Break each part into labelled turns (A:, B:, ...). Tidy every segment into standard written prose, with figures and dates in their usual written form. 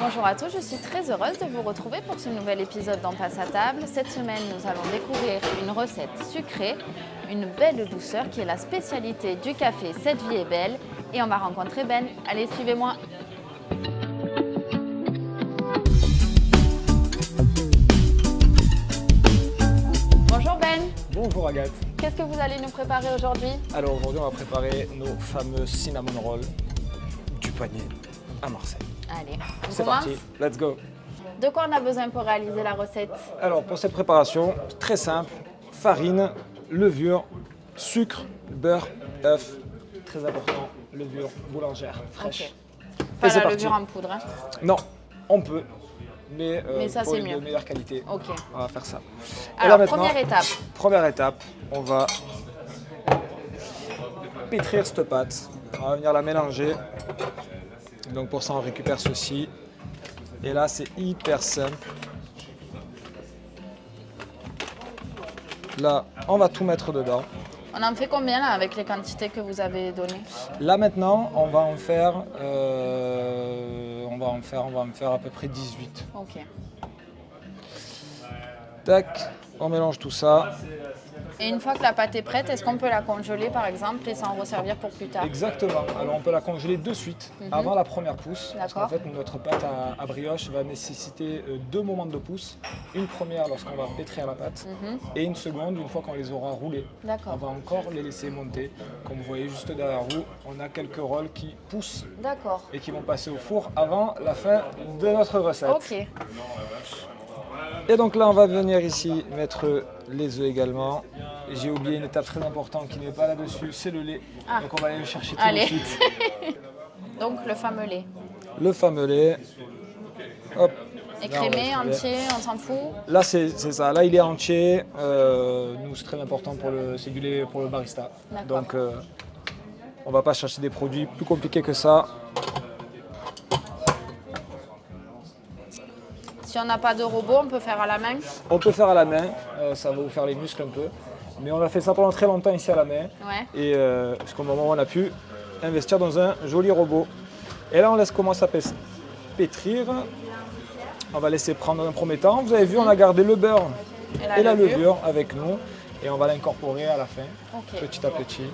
A: Bonjour à tous, je suis très heureuse de vous retrouver pour ce nouvel épisode d'En Passe à table. Cette semaine, nous allons découvrir une recette sucrée, une belle douceur qui est la spécialité du café Cette vie est belle. Et on va rencontrer Ben. Allez, suivez-moi. Bonjour Ben.
B: Bonjour Agathe.
A: Qu'est-ce que vous allez nous préparer aujourd'hui?
B: Alors aujourd'hui on va préparer nos fameux cinnamon rolls du panier à Marseille.
A: Allez, on
B: C'est
A: commence.
B: parti, let's go.
A: De quoi on a besoin pour réaliser la recette?
B: Alors pour cette préparation, très simple, farine, levure, sucre, beurre, œuf, très important, levure boulangère fraîche.
A: Ok. Pas
B: Et c'est
A: la
B: parti.
A: levure en poudre, hein?
B: Non, on peut, mais,
A: ça,
B: pour
A: c'est
B: une
A: mieux.
B: meilleure qualité,
A: Ok.
B: on va faire ça. Et
A: Alors,
B: là, maintenant,
A: première étape.
B: on va pétrir cette pâte. On va venir la mélanger. Donc pour ça, on récupère ceci. Et là, c'est hyper simple. Là, on va tout mettre dedans.
A: On en fait combien là avec les quantités que vous avez données?
B: Là maintenant, on va en faire à peu près 18.
A: Ok.
B: Tac, on mélange tout ça.
A: Et une fois que la pâte est prête, est-ce qu'on peut la congeler par exemple et s'en resservir pour plus tard?
B: Exactement. Alors on peut la congeler de suite, avant la première pousse. Parce qu'en
A: D'accord.
B: fait, notre pâte à brioche va nécessiter deux moments de pousse. Une première lorsqu'on va pétrir la pâte et une seconde une fois qu'on les aura roulées.
A: D'accord.
B: On va encore les laisser monter. Comme vous voyez juste derrière vous, on a quelques rolls qui poussent
A: D'accord.
B: et qui vont passer au four avant la fin de notre recette.
A: Ok.
B: Et donc là, on va venir ici mettre les œufs également. J'ai oublié une étape très importante qui n'est pas là-dessus, c'est le lait.
A: Ah.
B: Donc on va aller le chercher tout
A: Allez.
B: de suite.
A: Donc le fameux lait.
B: Le fameux lait. Hop.
A: Écrémé,
B: Là, on va
A: entier, on s'en fout?
B: Là, c'est ça. Là, il est entier. Nous, c'est très important c'est du lait pour le barista.
A: D'accord.
B: Donc, on va pas chercher des produits plus compliqués que ça.
A: Si on n'a pas de robot, on peut faire à la main?
B: On peut faire à la main. Ça va vous faire les muscles un peu. Mais on a fait ça pendant très longtemps ici à la main.
A: Ouais.
B: Et jusqu'au moment où on a pu investir dans un joli robot. Et là, on laisse commencer à pétrir. On va laisser prendre un premier temps. Vous avez vu, on a gardé le beurre et la levure avec nous. Et on va l'incorporer à la fin,
A: Ok.
B: petit à petit.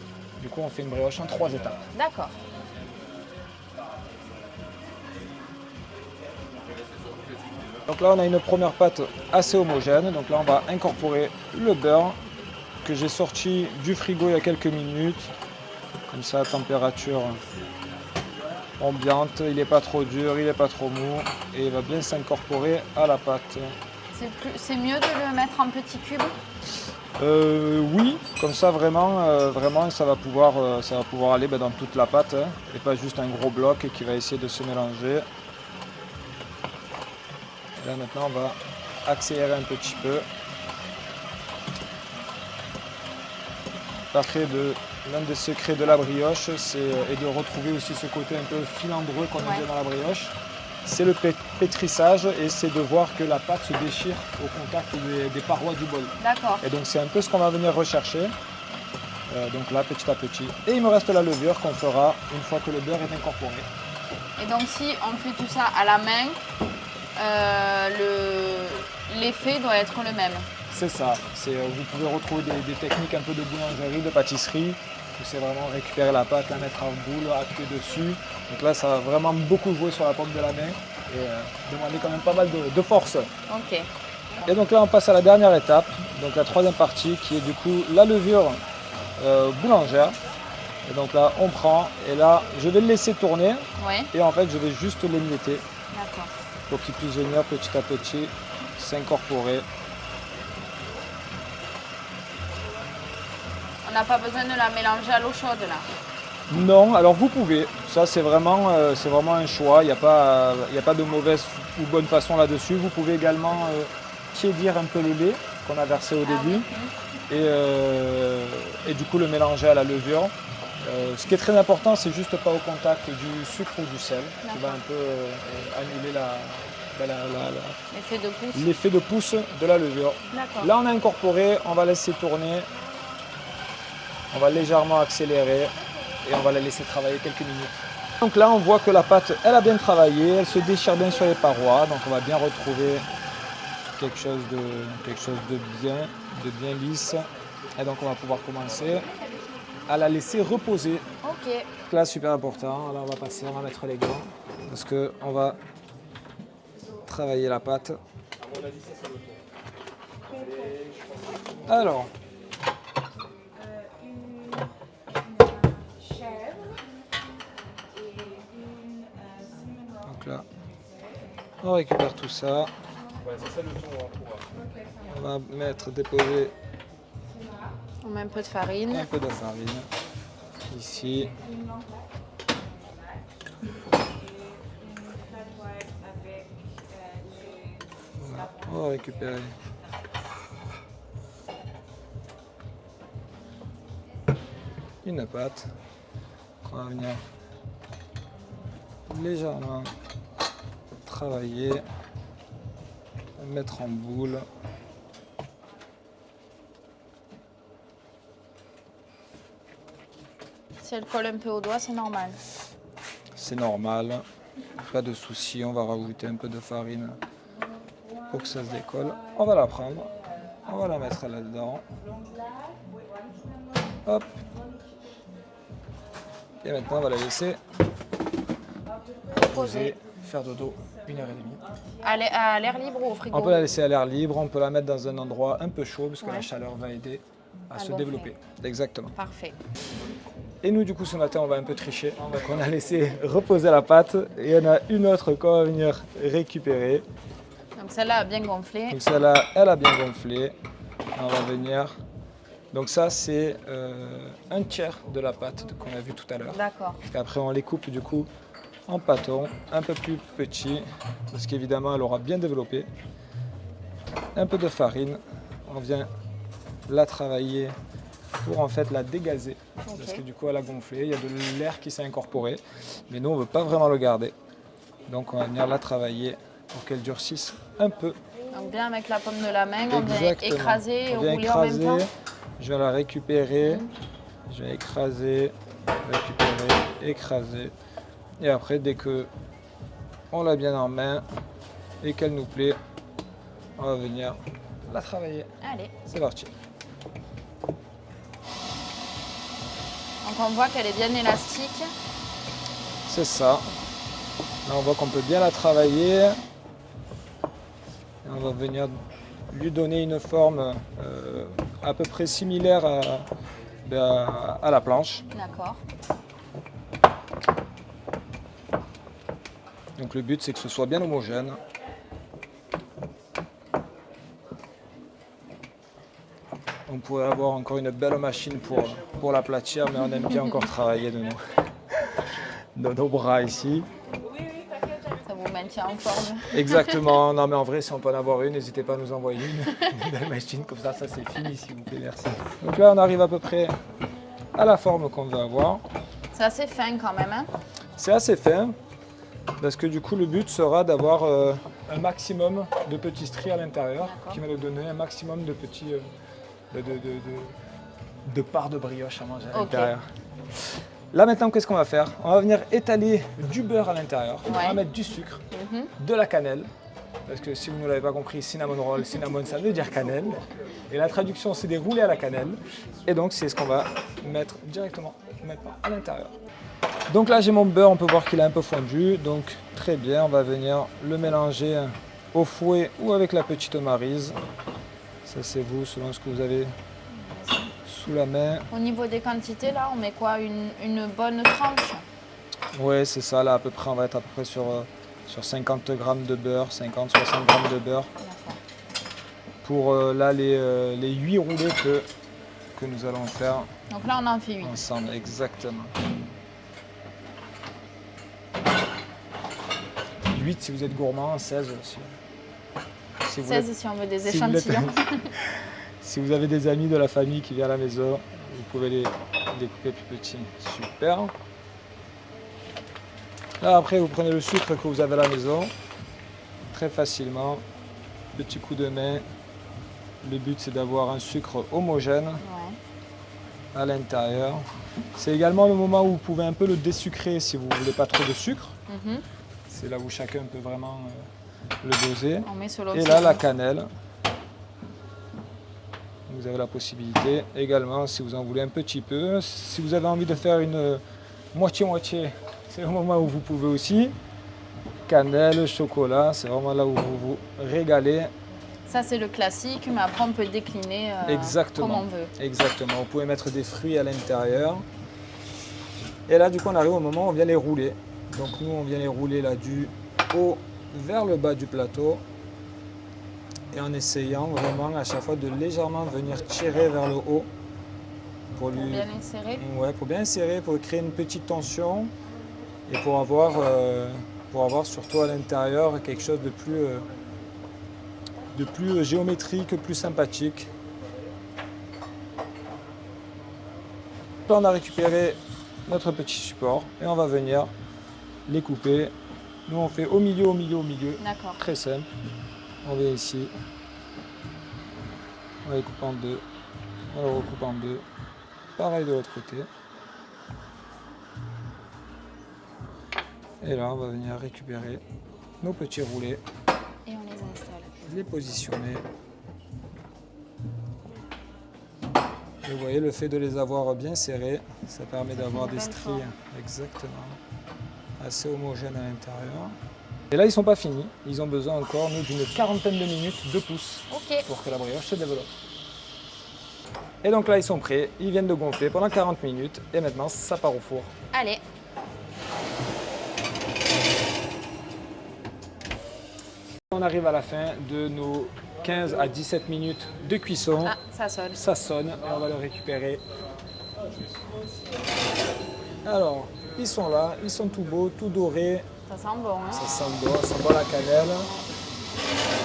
B: Du coup, on fait une brioche en 3 étapes.
A: D'accord.
B: Donc là, on a une première pâte assez homogène. Donc là, on va incorporer le beurre que j'ai sorti du frigo il y a quelques minutes. Comme ça, à température ambiante. Il n'est pas trop dur, il n'est pas trop mou. Et il va bien s'incorporer à la pâte.
A: C'est mieux de le mettre en petits cubes?
B: Oui, comme ça vraiment ça va pouvoir aller dans toute la pâte et pas juste un gros bloc qui va essayer de se mélanger. Et là maintenant on va accélérer un petit peu. Après l'un des secrets de la brioche et de retrouver aussi ce côté un peu filandreux qu'on aime bien dans la brioche. C'est le pétrissage et c'est de voir que la pâte se déchire au contact des parois du bol.
A: D'accord.
B: Et donc c'est un peu ce qu'on va venir rechercher. Donc là, petit à petit. Et il me reste la levure qu'on fera une fois que le beurre est incorporé.
A: Et donc si on fait tout ça à la main, l'effet doit être le même?
B: C'est ça. Vous pouvez retrouver des techniques un peu de boulangerie, de pâtisserie. C'est vraiment récupérer la pâte, la mettre en boule, appuyer dessus. Donc là, ça va vraiment beaucoup jouer sur la paume de la main et demander quand même pas mal de force.
A: Ok.
B: Et donc là, on passe à la dernière étape, donc la troisième partie, qui est du coup la levure boulangère. Et donc là, on prend, et là, je vais le laisser tourner,
A: Ouais.
B: et en fait, je vais juste l'émietter
A: D'accord.
B: pour qu'il puisse venir petit à petit s'incorporer.
A: On n'a pas besoin de la mélanger à l'eau chaude là?
B: Non, alors vous pouvez, ça c'est vraiment un choix, il n'y a pas de mauvaise ou bonne façon là-dessus. Vous pouvez également tiédir un peu le lait qu'on a versé au début et du coup le mélanger à la levure. Ce qui est très important, c'est juste pas au contact du sucre ou du sel, qui va un peu annuler l'effet de pousse de la levure.
A: D'accord.
B: Là on a incorporé, on va laisser tourner, on va légèrement accélérer et on va la laisser travailler quelques minutes. Donc là, on voit que la pâte, elle a bien travaillé, elle se déchire bien sur les parois. Donc on va bien retrouver quelque chose de bien lisse. Et donc on va pouvoir commencer à la laisser reposer.
A: Ok.
B: Là, super important. Là, on va passer, on va mettre les gants parce qu'on va travailler la pâte. Alors, donc là, on récupère tout ça. On va déposer
A: On met un peu de farine.
B: un peu de farine ici. Voilà, on va récupérer une pâte. On va venir légèrement travailler, mettre en boule.
A: Si elle colle un peu au doigt, c'est normal.
B: C'est normal, pas de souci. On va rajouter un peu de farine pour que ça se décolle. On va la prendre, on va la mettre là-dedans. Hop. Et maintenant, on va la laisser reposer, faire dodo 1h30.
A: À l'air libre ou au frigo?
B: On peut la laisser à l'air libre, on peut la mettre dans un endroit un peu chaud parce que
A: Ouais.
B: la chaleur va aider à se
A: gonfler.
B: développer. Exactement.
A: Parfait.
B: Et nous, du coup, ce matin, on va un peu tricher. Donc, on a laissé reposer la pâte et il y en a une autre qu'on va venir récupérer.
A: Donc celle-là a bien gonflé.
B: Donc, celle-là, elle a bien gonflé. On va venir. Donc, ça, c'est un tiers de la pâte qu'on a vu tout à l'heure.
A: D'accord.
B: Parce qu'après, on les coupe, du coup, en pâtons, un peu plus petits, parce qu'évidemment, elle aura bien développé. Un peu de farine. On vient la travailler pour en fait la dégazer, parce que du coup elle a gonflé, il y a de l'air qui s'est incorporé, mais nous on ne veut pas vraiment le garder. Donc on va venir la travailler pour qu'elle durcisse un peu.
A: Donc bien avec la paume de la main, on vient
B: Exactement.
A: écraser et
B: On vient
A: rouler en même temps.
B: je vais la récupérer, je vais écraser, récupérer, écraser. Et après dès que on l'a bien en main et qu'elle nous plaît, on va venir la travailler.
A: Allez.
B: C'est parti.
A: Donc on voit qu'elle est bien élastique.
B: C'est ça. Là, on voit qu'on peut bien la travailler. Et on va venir lui donner une forme à peu près similaire à la planche.
A: D'accord.
B: Donc le but, c'est que ce soit bien homogène. On pourrait avoir encore une belle machine pour l'aplatir, mais on aime bien encore travailler de nos bras ici.
A: Ça vous maintient en forme.
B: Exactement. Non, mais en vrai, si on peut en avoir une, n'hésitez pas à nous envoyer une belle machine. Comme ça c'est fini, s'il vous plaît. Merci. Donc là, on arrive à peu près à la forme qu'on veut avoir.
A: C'est assez fin quand même, hein?
B: C'est assez fin, parce que du coup, le but sera d'avoir un maximum de petits stries à l'intérieur, qui va nous donner un maximum de petits de parts de brioche à manger à l'intérieur. Là maintenant, qu'est-ce qu'on va faire? On va venir étaler du beurre à l'intérieur. On va mettre du sucre, de la cannelle. Parce que si vous ne l'avez pas compris, cinnamon roll, cinnamon ça veut dire cannelle. Et la traduction c'est des roulés à la cannelle. Et donc c'est ce qu'on va mettre directement maintenant à l'intérieur. Donc là j'ai mon beurre, on peut voir qu'il a un peu fondu. Donc très bien, on va venir le mélanger au fouet ou avec la petite maryse. Ça c'est vous, selon ce que vous avez sous la main.
A: Au niveau des quantités, là, on met quoi? Une bonne tranche?
B: Oui, c'est ça. Là, à peu près, on va être à peu près sur 50 grammes de beurre, 50-60 grammes de beurre. Pour là, les 8 roulés que nous allons faire.
A: Donc là, on en fait 8.
B: Ensemble, exactement. 8 si vous êtes gourmand, 16 aussi. Si
A: 16 si on veut des échantillons.
B: Si vous avez des amis de la famille qui viennent à la maison, vous pouvez les découper plus petits. Super. Là après vous prenez le sucre que vous avez à la maison, très facilement, petit coup de main. Le but c'est d'avoir un sucre homogène à l'intérieur. C'est également le moment où vous pouvez un peu le désucrer si vous ne voulez pas trop de sucre.
A: Mhm.
B: C'est là où chacun peut vraiment le doser.
A: On met sur l'autre.
B: Et là, la cannelle. Vous avez la possibilité également, si vous en voulez un petit peu. Si vous avez envie de faire une moitié-moitié, c'est le moment où vous pouvez aussi. Cannelle, chocolat, c'est vraiment là où vous vous régalez.
A: Ça, c'est le classique, mais après, on peut décliner
B: Exactement.
A: comme on veut.
B: Exactement. Vous pouvez mettre des fruits à l'intérieur. Et là, du coup, on arrive au moment où on vient les rouler. Donc, nous, on vient les rouler là du haut vers le bas du plateau. Et en essayant vraiment à chaque fois de légèrement venir tirer vers le haut. Pour
A: Bien insérer.
B: Ouais, pour bien insérer, pour créer une petite tension. Et pour avoir surtout à l'intérieur quelque chose de plus géométrique, plus sympathique. Là, on a récupéré notre petit support et on va venir les couper. Nous, on fait au milieu, au milieu, au milieu.
A: D'accord.
B: Très simple. On vient ici. On les coupe en deux. On le recoupe en deux. Pareil de l'autre côté. Et là, on va venir récupérer nos petits roulés.
A: Et on les installe.
B: Les positionner. Et vous voyez, le fait de les avoir bien serrés, ça permet d'avoir des stries exactement assez homogènes à l'intérieur. Et là, ils ne sont pas finis. Ils ont besoin encore, nous, d'une quarantaine de minutes de pouce pour que la brioche se développe. Et donc là, ils sont prêts. Ils viennent de gonfler pendant 40 minutes. Et maintenant, ça part au four.
A: Allez.
B: On arrive à la fin de nos 15 à 17 minutes de cuisson.
A: Ah, ça sonne.
B: Ça sonne et on va le récupérer. Alors, ils sont là, ils sont tout beaux, tout dorés.
A: Ça sent bon, hein?
B: Ça sent bon la cannelle.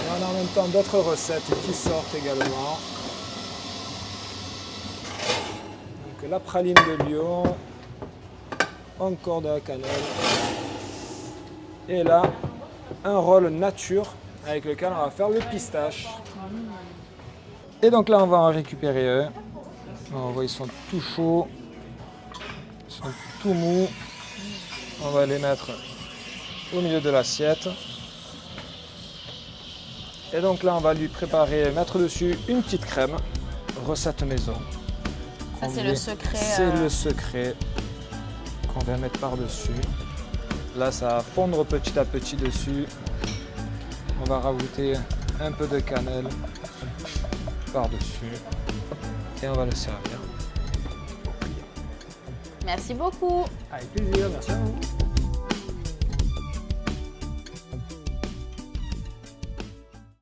B: On a en même temps d'autres recettes qui sortent également. Donc la praline de Lyon, encore de la cannelle. Et là, un rôle nature avec lequel on va faire le pistache. Et donc là, on va en récupérer un. On voit, ils sont tout chauds, ils sont tout mous. On va les mettre au milieu de l'assiette. Et donc là, on va lui préparer, mettre dessus une petite crème, recette maison.
A: Ça, c'est le secret.
B: C'est le secret qu'on va mettre par-dessus. Là, ça va fondre petit à petit dessus. On va rajouter un peu de cannelle par-dessus. Et on va le servir.
A: Merci beaucoup.
B: Avec plaisir, merci à vous.